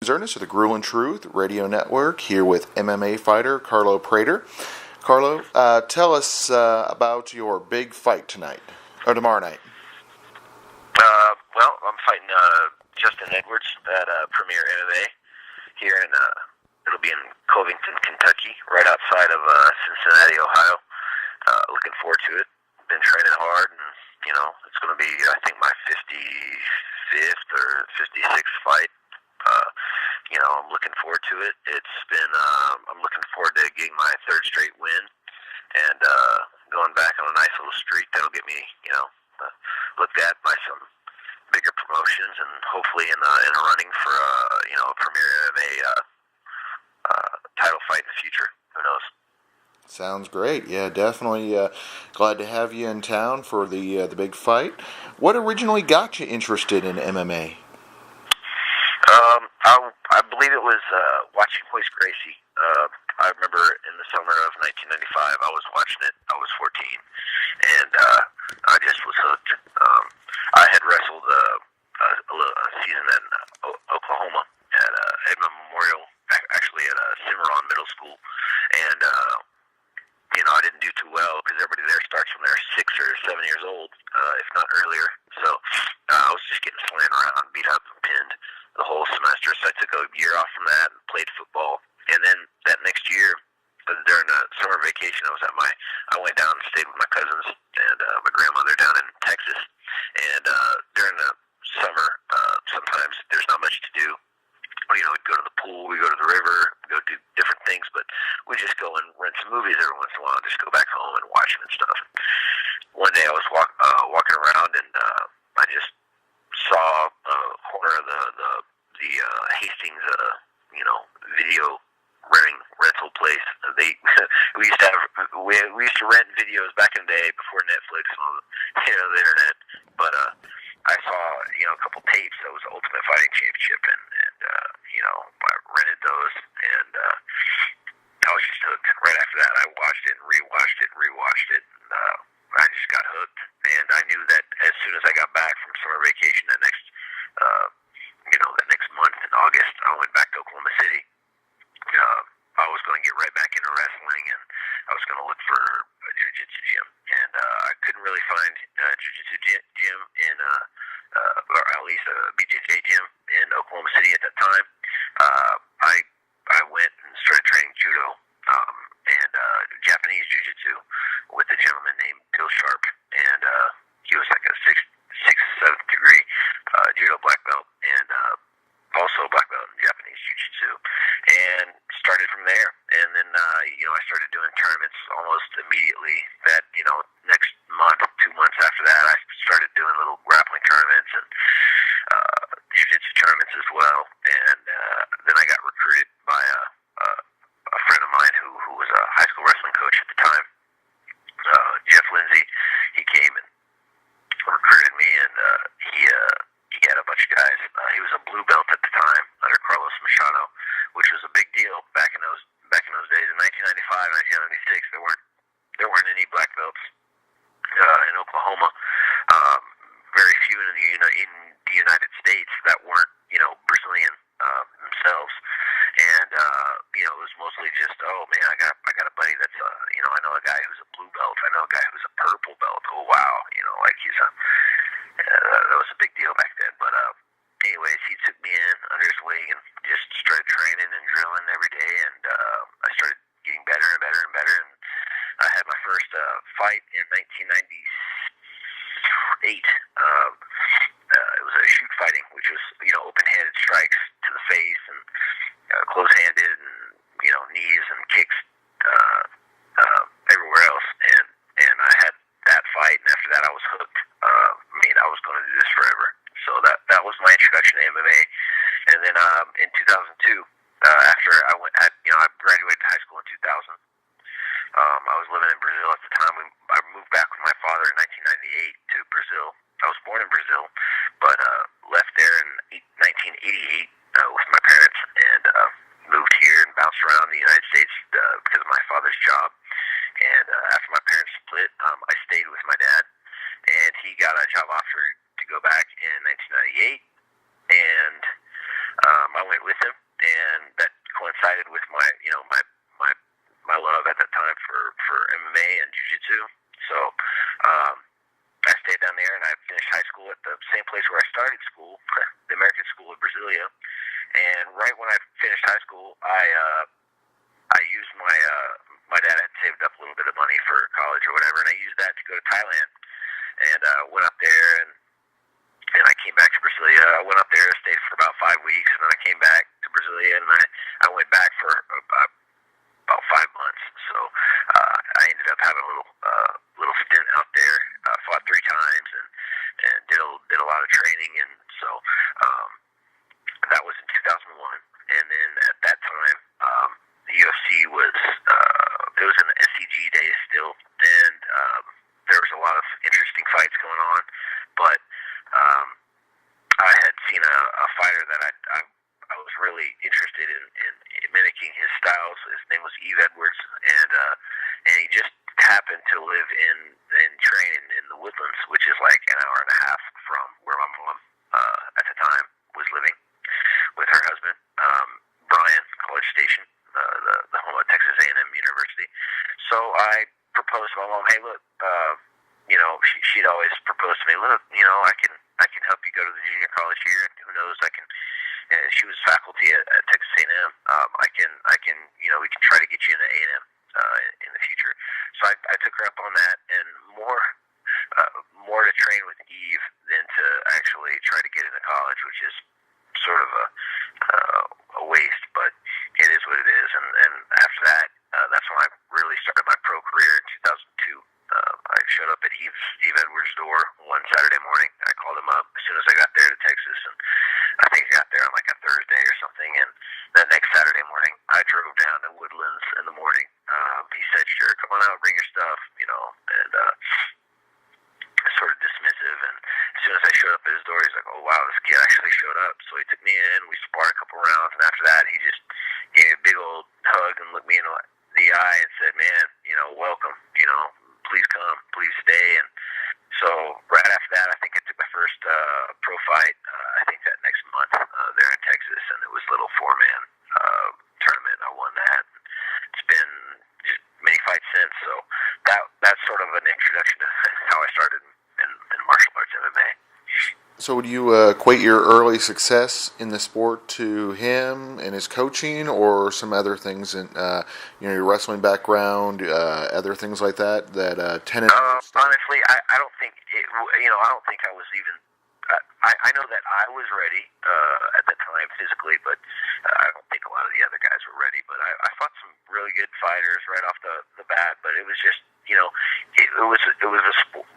Ernest of the Gruel and Truth Radio Network, here with MMA fighter Carlo Prater. Carlo, tell us about your big fight tonight, or tomorrow night. Well, I'm fighting Justin Edwards at Premier MMA here in, it'll be in Covington, Kentucky, right outside of Cincinnati, Ohio. Looking forward to it. Been training hard, and, it's going to be, I think, my 55th or 56th fight. I'm looking forward to it. It's been, I'm looking forward to getting my third straight win and going back on a nice little streak that'll get me, looked at by some bigger promotions and hopefully in a running for, a Premier MMA title fight in the future. Who knows? Sounds great. Yeah, definitely glad to have you in town for the big fight. What originally got you interested in MMA? I believe it was watching Hoist Gracie. I remember in the summer of 1995, I was watching it. I was 14, and I just was hooked. I had wrestled a season in Oklahoma at Edmond Memorial, actually at Cimarron Middle School, and I didn't do too well because everybody there starts when they're 6 or 7 years old, if not earlier. So I was just getting slammed around, beat up, and pinned the whole semester. So I took a year off from that and played football. And then that next year, during the summer vacation, I went down and stayed with my cousins and my grandmother down in Texas. And during the summer, sometimes there's not much to do. We'd go to the pool, we go to the river, go do different things, but we just go and rent some movies every once in a while, just go back home and watch them and stuff. One day I was walking around and I just saw a corner of the Hastings, video rental place. We used to rent videos back in the day before Netflix and the internet, but I saw a couple tapes that was Ultimate Fighting Championship, and I rented those, and I was just hooked. Right after that, I watched it and rewatched it. And, I just got hooked, and I knew that as soon as I got back from summer vacation, that next month in August, I went back to Oklahoma City. I was going to get right back into wrestling, and I was going to look for a jiu-jitsu gym, and I couldn't really find a jiu-jitsu gym in, or at least a BJJ gym in Oklahoma City at that time. I went and started training judo and Japanese jiu-jitsu with a gentleman named Bill Sharp, and he was like a sixth, seventh degree judo black belt, and also black belt in Japanese jiu-jitsu, and started from there. And then I started doing tournaments almost immediately. That next month, 2 months after that, I started doing little grappling tournaments and jiu-jitsu tournaments as well. And then I got recruited by a friend of mine who was a high school wrestling coach at the time, Jeff Lindsay. He came and recruited me, and he had a bunch of guys. He was a blue belt at the time under Carlos Machado, which was a big deal back in those days. In 1995, 1996, there weren't any black belts in Oklahoma. Very few in the United States that weren't Brazilian themselves. And it was mostly just, oh man, I got a buddy that's I know a guy who's a blue belt. I know a guy who's a purple belt. Oh wow, he's that was a big deal back then. But anyways, he took me in under his wing and just started training and drilling every day, and I started getting better and better and better. And I had my first fight in 1998. It was a shoot fighting, which was open-handed strikes to the face and close-handed and knees and kicks everywhere else. And I had that fight, and after that I was hooked. I was going to do this forever. So that was my introduction to MMA. And then in 2002, after I graduated high school in 2000. I was living in Brazil at the time. I moved back with my father in 1998 to Brazil. I was born in Brazil, but left there in 1988 with my parents, and moved here and bounced around the United States because of my father's job. And after my parents split, I stayed with my dad, and he got a job offer to go back in 1998, and I went with him. coincided with my love at that time for MMA and jiu-jitsu. So I stayed down there, and I finished high school at the same place where I started school, the American School of Brasilia. And right when I finished high school, I used my dad had saved up a little bit of money for college or whatever, and I used that to go to Thailand. And went up there, and I came back to Brasilia. I went up there, stayed for about 5 weeks, and then I came back to Brasilia, and I went back for about 5 months. So I ended up having a little stint out there. Fought 3 times, and did a lot of training, and so that was in 2001. And then at that time, the UFC was it was in the SCG days still, and there was a lot of interesting fights going on, but I had seen a fighter that I was really interested in mimicking his styles. His name was Yves Edwards, and he just happened to live and train in the Woodlands, which is like an hour and a half from where my mom at the time was living with her husband, Bryan, College Station, the home of Texas A&M University. So I proposed to my mom, hey, look, she'd always propose to me, look, I can help you go to the junior college here, and who knows, I can. And she was faculty at Texas A&M. I can, we can try to get you into A&M in the future. So I took her up on that, and more to train with Eve than to actually try to get into college, which is sort of a waste, but it is what it is. And after that, that's when I really started my pro career in 2002. I showed up at Eve Edwards' door one Saturday morning. I called him up as soon as I got there to Texas, and I think I got there on like a Thursday or something. And that next Saturday morning, I drove down to Woodlands in the morning. He said, "Sure, come on out, bring your stuff," and sort of dismissive. And as soon as I showed up at his door, he's like, "Oh wow, this kid actually showed up." So he took me in. We sparred a couple rounds, and after that, he just gave me a big old hug and looked me in the eye and said, "Man, welcome. Please come, please stay." And so right after that, I think I took my first pro fight. I think that next month there in Texas, and it was a little 4-man tournament. I won that. It's been just many fights since. So that's sort of an introduction to how I started in martial arts MMA. So would you equate your early success in the sport to him and his coaching, or some other things in your wrestling background, other things like that tended? Honestly, I don't think I don't think I was even. I know that I was ready at that time physically, but I don't think a lot of the other guys were ready. But I fought some really good fighters right off the bat, but it was just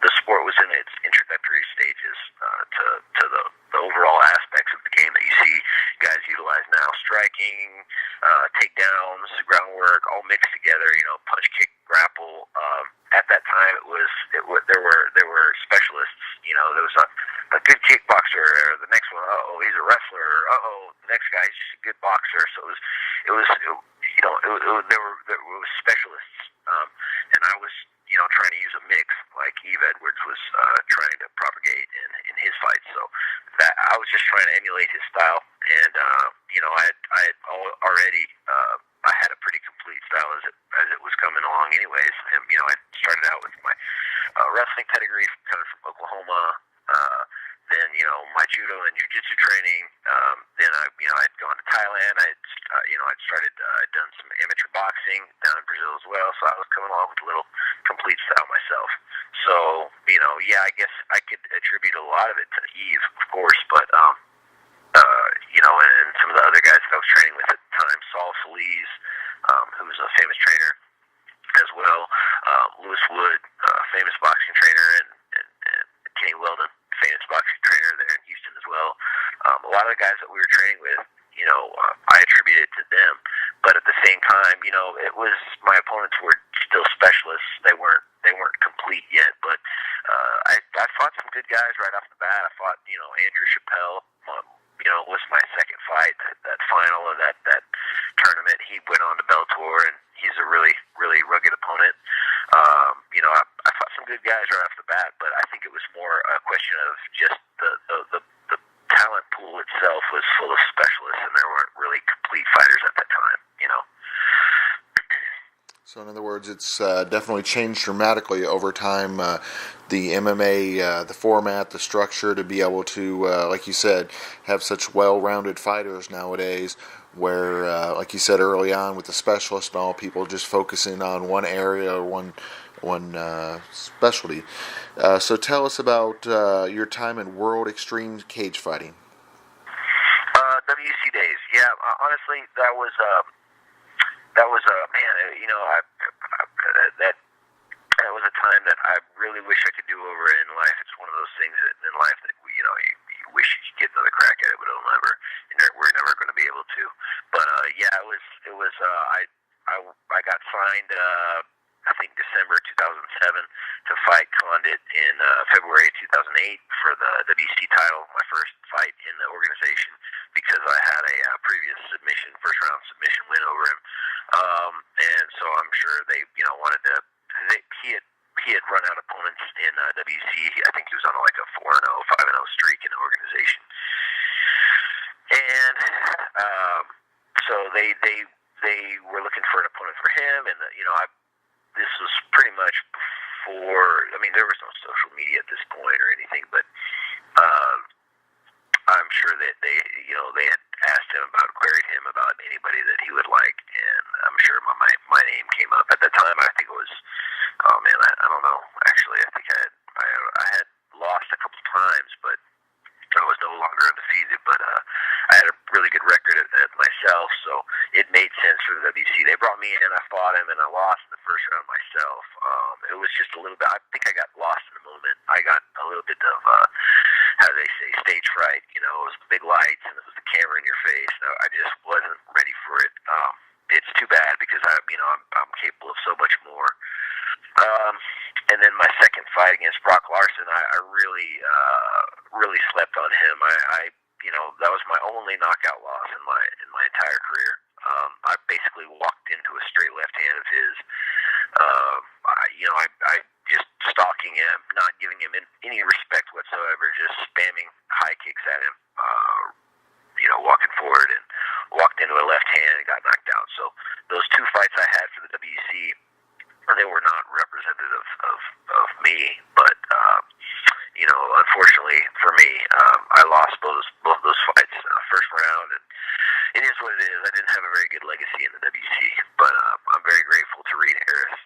the sport was in its introductory stages to the overall aspects of the game that you see guys utilize now: striking, takedowns, groundwork, all mixed together. Punch, kick, grapple. At that time, there were specialists. There was a good kickboxer, or the next one, he's a wrestler, or the next guy, he's just a good boxer. So there were specialists, and I was trying to use a mix like Eve Edwards was trying to propagate in his fights. So that I was just trying to emulate his style, and I had already I had a pretty complete style as it was coming along. Anyways, and I started out with my wrestling pedigree coming from Oklahoma. Then my judo and jiu-jitsu training. Then I'd gone to Thailand. I'd done some amateur boxing down in Brazil as well. So I was coming along with a little complete style myself. So I guess I could attribute a lot of it to Eve, of course, but and some of the other guys that I was training with at the time, Saul Feliz, who was a famous trainer as well, Lewis Wood, famous boxing trainer, and Kenny Weldon, famous boxing trainer there in Houston as well. A lot of the guys that we were training with, I attributed to them. But at the same time, it was, my opponents were still specialists. They weren't complete yet. But I fought some good guys right off the bat. I fought, Andrew Chappelle. It was my second fight, that final of that tournament. He went on to Bellator, and he's a really, really rugged opponent. I fought some good guys right off the bat, but I think it was more a question of just the talent pool itself was full of specialists, and there weren't really complete fighters at that time. So in other words, it's definitely changed dramatically over time. The MMA, the format, the structure to be able to, like you said, have such well-rounded fighters nowadays. Where, like you said early on, with the specialists and all, people just focusing on one area or one specialty. So tell us about your time in World Extreme Cage Fighting. WC days, yeah. Honestly, man. That was a time that I really wish I could do over in life. It's one of those things that in life that you wish you could get another crack at it, but it'll never. We're never going to be able to. But yeah, it was. I got signed. I think December 2007 to fight Condit in February 2008 for the WC title. My first fight in the organization because I had a previous first round submission win over him. And so I'm sure they wanted to. He had run out opponents in WC. I think he was on like a 4-0, 5-0 streak in the organization. And so they were looking for an opponent for him, and this was pretty much before. I mean, there was no social media at this point or anything, but I'm sure that they had asked him queried him about anybody that he would like, and I'm sure my name came up at that time. I think it was. Oh man, I don't know. Actually, I think I had lost a couple times, but I was no longer undefeated. But I had a really good record at myself, so it made sense for the WC. They brought me in, I fought him, and I lost in the first round myself. It was just a little bit. I think I got lost in the moment. I got a little bit of how they say stage fright. It was the big lights and it was the camera in your face. I just wasn't ready for it. It's too bad because I'm capable of so much more. And then my second fight against Brock Larson, I really slept on him. That was my only knockout loss in my entire career. I basically walked into a straight left hand of his. I just stalking him, not giving him any respect whatsoever, just spamming high kicks at him. Walking forward and walked into a left hand and got knocked out. So those two fights I had for the WC. They were not representative of me, but unfortunately for me, I lost both those fights first round, and it is what it is. I didn't have a very good legacy in the WC, but I'm very grateful to Reed Harris,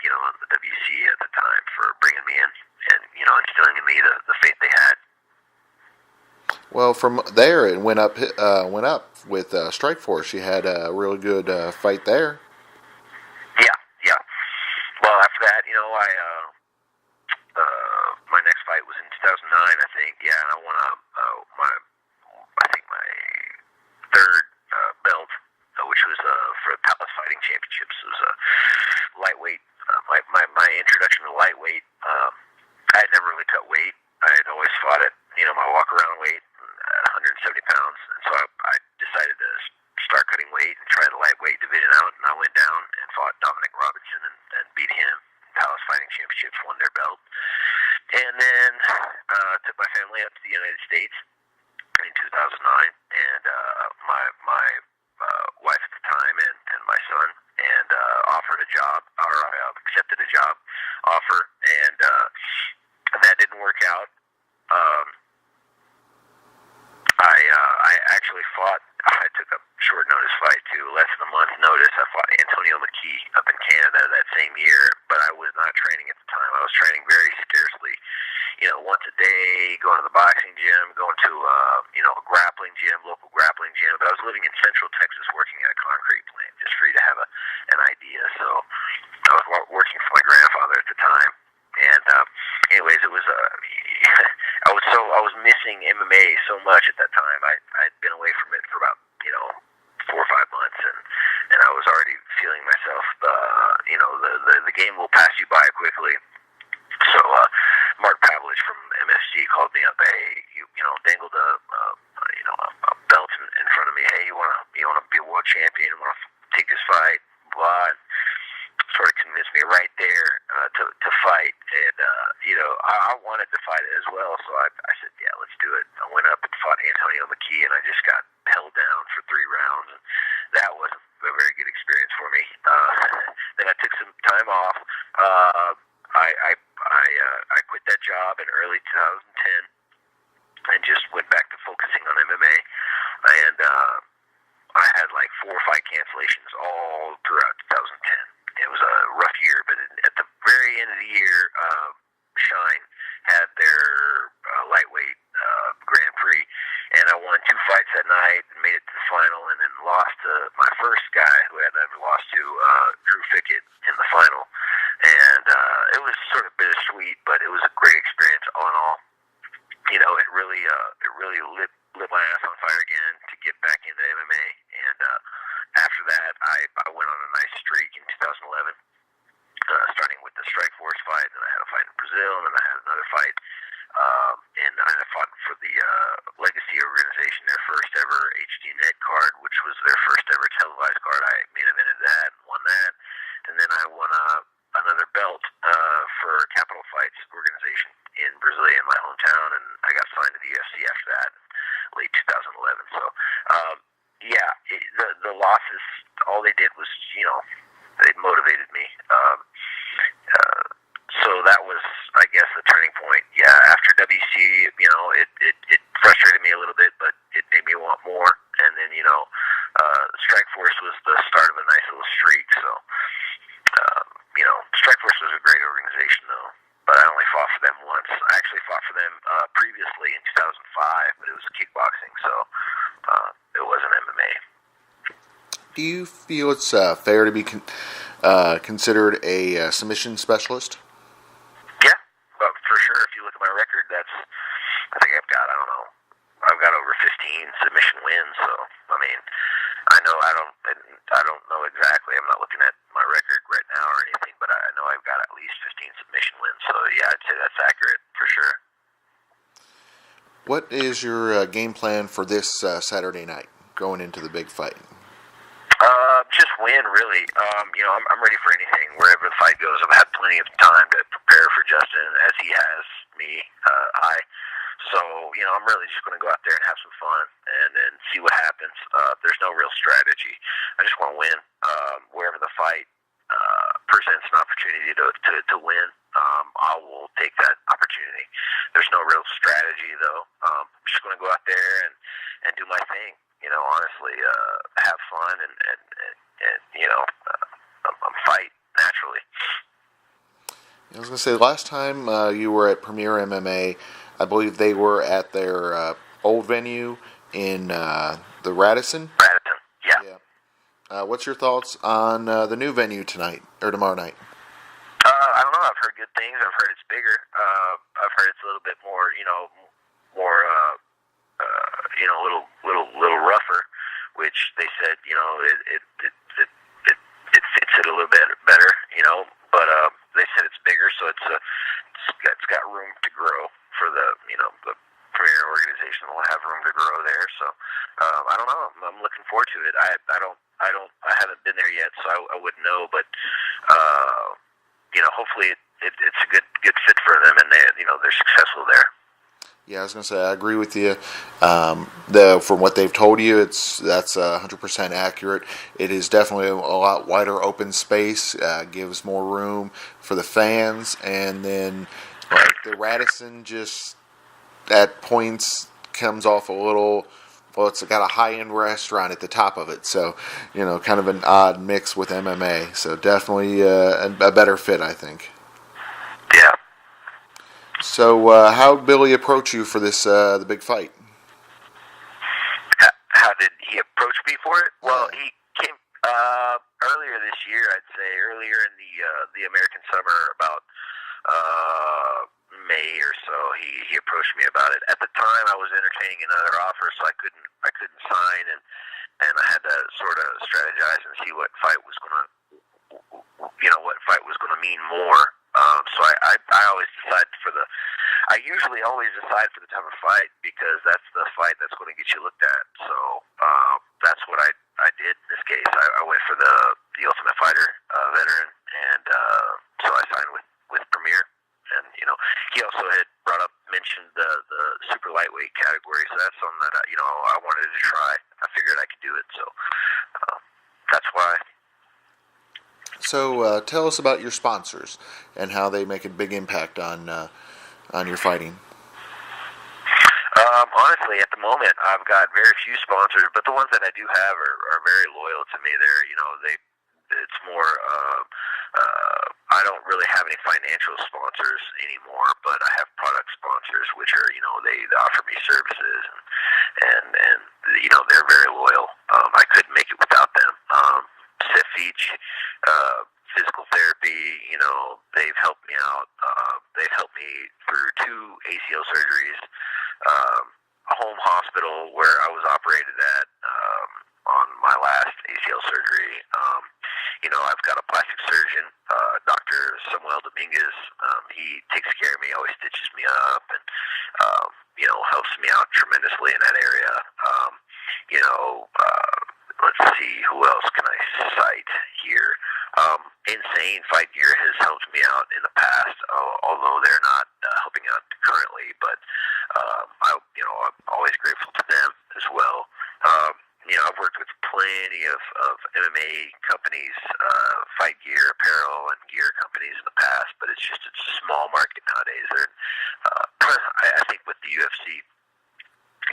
in the WC at the time for bringing me in and instilling in me the faith they had. Well, from there it went up with Strikeforce. You had a really good fight there. Yeah. Well, after that, my next fight was in 2009, I think. Yeah, and I won my third belt, which was for the Palace Fighting Championships. It was a lightweight. My introduction to lightweight. I had never really cut weight. I had always fought at my walk around weight at 170 pounds, and so I decided to start cutting weight and try the lightweight division out, and I went down and fought Dominic Robinson and beat him. Palace Fighting Championships, won their belt, and then took my family up to the United States in 2009, and my wife at the time and my son, and offered a job, or I accepted a job offer, and that didn't work out. I actually fought. I took a short notice fight too, less than a month's notice. I fought Antonio McKee up in Canada that same year, but I was not training at the time. I was training very scarcely, once a day, going to the boxing gym, going to a grappling gym, local grappling gym. But I was living in Central Texas, working at a concrete plant, just for you to have an idea. So I was working for my grandfather at the time, and anyways, it was I was missing MMA so much at that time. I'd been away from it for about 4 or 5 months, and I was already feeling myself. The game will pass you by quickly. So Mark Pavlich from MSG called me up. Hey, dangled a belt in front of me. Hey, you want to be a world champion? Want to take this fight? Blah. And sort of convinced me right there to fight, and I wanted to fight it as well. So I said, yeah, let's do it. I went up and fought Antonio McKee, and I just got held down for 3 rounds, and that wasn't a very good experience for me. Then I took time off. I quit that job in early 2010 and just went back to focusing on MMA. And I had like 4 or 5 cancellations all throughout 2010. It was a rough year, but at the very end of the year, Shine had their lightweight Grand Prix, and I won 2 fights that night and made it to the final, and then lost to my first guy who I had never lost to, Drew Fickett, in the final. And it was sort of bittersweet, but it was a great experience all in all. You know, it really lit my ass on fire again to get back into MMA. And after that, I went on a nice streak in 2011, starting with the Strikeforce fight, and then I had a fight in Brazil, and then I had another fight, and I fought for the Legacy organization, their first ever HD Net card, which was their first ever televised card. I main evented that and won that, and then I won another belt for Capital Fights organization in Brazil, in my hometown, and I got signed to the UFC after that, late 2011. So, the losses, all they did was, you know, they motivated me. So that was, I guess, the turning point. Yeah, after WC, you know, it frustrated me a little bit, but it made me want more. And then, you know, Strikeforce was the start of a nice little streak. So, you know, Strikeforce was a great organization, though. But I only fought for them once. I actually fought for them previously in 2005, but it was kickboxing, so it wasn't MMA. Do you feel it's fair to be considered a submission specialist? Yeah, well, for sure. If you look at my record, I think I've got over 15 submission wins. So, I mean, I don't know exactly. I'm not looking at my record right now or anything, but I know I've got at least 15 submission wins. So, yeah, I'd say that's accurate for sure. What is your game plan for this Saturday night, going into the big fight? Just win, really. You know, I'm ready for anything, wherever the fight goes. I've had plenty of time to prepare for Justin, as he has me. So, you know, I'm really just going to go out there and have some fun and see what happens. There's no real strategy. I just want to win. Wherever the fight presents an opportunity to win, I will take that opportunity. There's no real strategy, though. I'm just going to go out there and do my thing. You know, honestly, have fun and you know, fight naturally. I was going to say, last time you were at Premier MMA, I believe they were at their old venue in the Radisson. Radisson, yeah. What's your thoughts on the new venue tonight or tomorrow night? I don't know. I've heard good things. I've heard it's bigger. I've heard it's a little bit more, you know, you know, a little rougher, which they said, you know, it fits it a little bit better, you know. But they said it's bigger, so it's got room to grow for the, you know, the Premier organization will have room to grow there. So I don't know. I'm looking forward to it. I haven't been there yet, so I wouldn't know. But you know, hopefully it's a good fit for them, and they're successful there. Yeah, I was going to say, I agree with you. From what they've told you, that's 100% accurate. It is definitely a lot wider open space, gives more room for the fans, and then like the Radisson just at points comes off a little. Well, it's got a high-end restaurant at the top of it, so you know, kind of an odd mix with MMA. So definitely a better fit, I think. Yeah. So, how did Billy approach you for this the big fight? How did he approach me for it? Well, he came earlier this year. I'd say earlier in the American summer, about May or so. He approached me about it. At the time, I was entertaining another offer, so I couldn't sign, and I had to sort of strategize and see what fight was going to mean more. So I always decide I usually always decide for the type of fight, because that's the fight that's going to get you looked at. So that's what I did in this case. I went for the Ultimate Fighter veteran, and so I signed with Premier. And you know, he also had mentioned the super lightweight category, so that's something that I wanted to try. I figured I could do it, so that's why. So tell us about your sponsors and how they make a big impact on your fighting. Honestly, at the moment, I've got very few sponsors, but the ones that I do have are very loyal to me. It's more. I don't really have any financial sponsors anymore, but I have product sponsors, which are they offer me services, and they're very loyal. I couldn't make it without them. Sifeach, physical therapy, they've helped me out. They've helped me through 2 ACL surgeries. A home hospital where I was operated at on my last ACL surgery. I've got a plastic surgeon, Dr. Samuel Dominguez. He takes care of me, always stitches me up, and helps me out tremendously in that area. Let's see, who else can I cite here? Insane Fight Gear has helped me out in the past, although they're not helping out currently. But I'm always grateful to them as well. I've worked with plenty of MMA companies, fight gear, apparel, and gear companies in the past, but it's a small market nowadays. I think with the UFC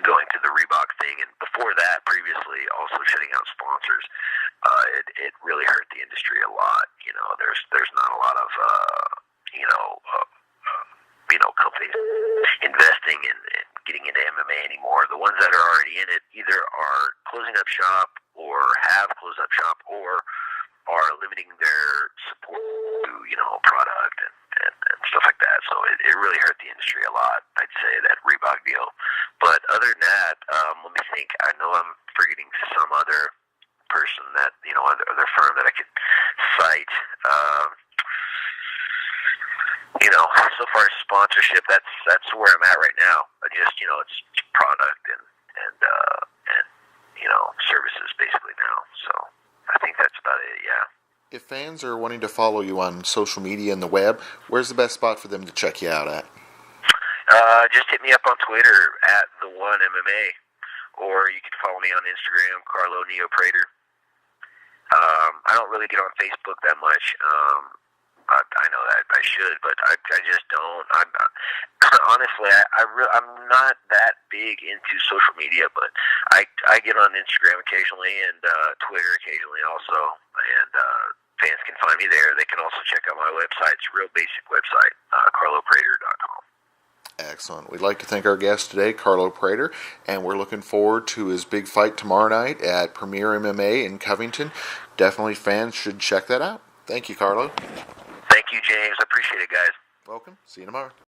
going to the Reebok thing, and before that, previously, also shutting out sponsors, it really hurt the industry a lot. There's not a lot of companies investing in getting into MMA anymore. The ones that are already in it either are closing up shop or have closed up shop or are limiting their support to product and stuff like that. So it really hurt the industry a lot, I'd say, that Reebok deal. But other than that, let me think. I know I'm forgetting some other person that other firm that I could cite. So far as sponsorship, that's where I'm at right now. It's product and services basically now. So I think that's about it. Yeah. If fans are wanting to follow you on social media and the web, where's the best spot for them to check you out at? Just hit me up on Twitter at @the1MMA, or you can follow me on Instagram, Carlo Prater. I don't really get on Facebook that much. I know that I should, but I just don't. Honestly, I'm not that big into social media, but I get on Instagram occasionally and Twitter occasionally also, and fans can find me there. They can also check out my website. It's a real basic website, carloprater.com. Excellent. We'd like to thank our guest today, Carlo Prater, and we're looking forward to his big fight tomorrow night at Premier MMA in Covington. Definitely fans should check that out. Thank you, Carlo. Thank you, James. I appreciate it, guys. Welcome. See you tomorrow.